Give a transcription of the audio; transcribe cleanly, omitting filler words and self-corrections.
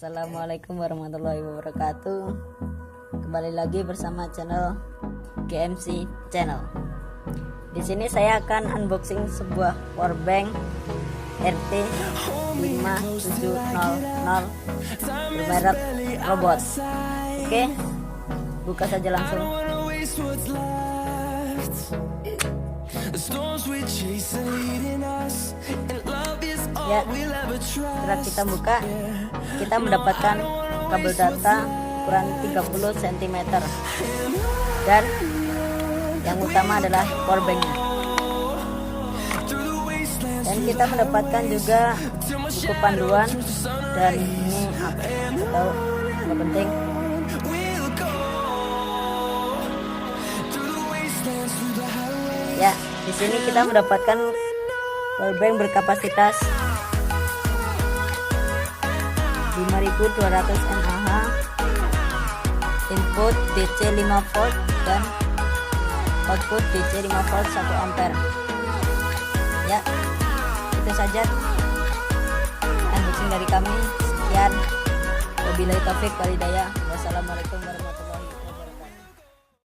Assalamualaikum warahmatullahi wabarakatuh. Kembali lagi bersama channel GMC Channel. Di sini saya akan unboxing sebuah powerbank RT5700 bermerek robot. Oke, buka saja langsung. Ya, setelah kita buka, kita mendapatkan kabel data ukuran 30 cm dan yang utama adalah powerbanknya. Dan kita mendapatkan juga buku panduan, dan ini apa atau nggak penting. Ya, di sini kita mendapatkan powerbank berkapasitas 5200 mAh, input DC 5 volt dan output DC 5 volt 1 ampere. Ya, itu saja unboxing dari kami. Sekian, wabillahi taufik wal hidayah. Wassalamualaikum warahmatullahi wabarakatuh.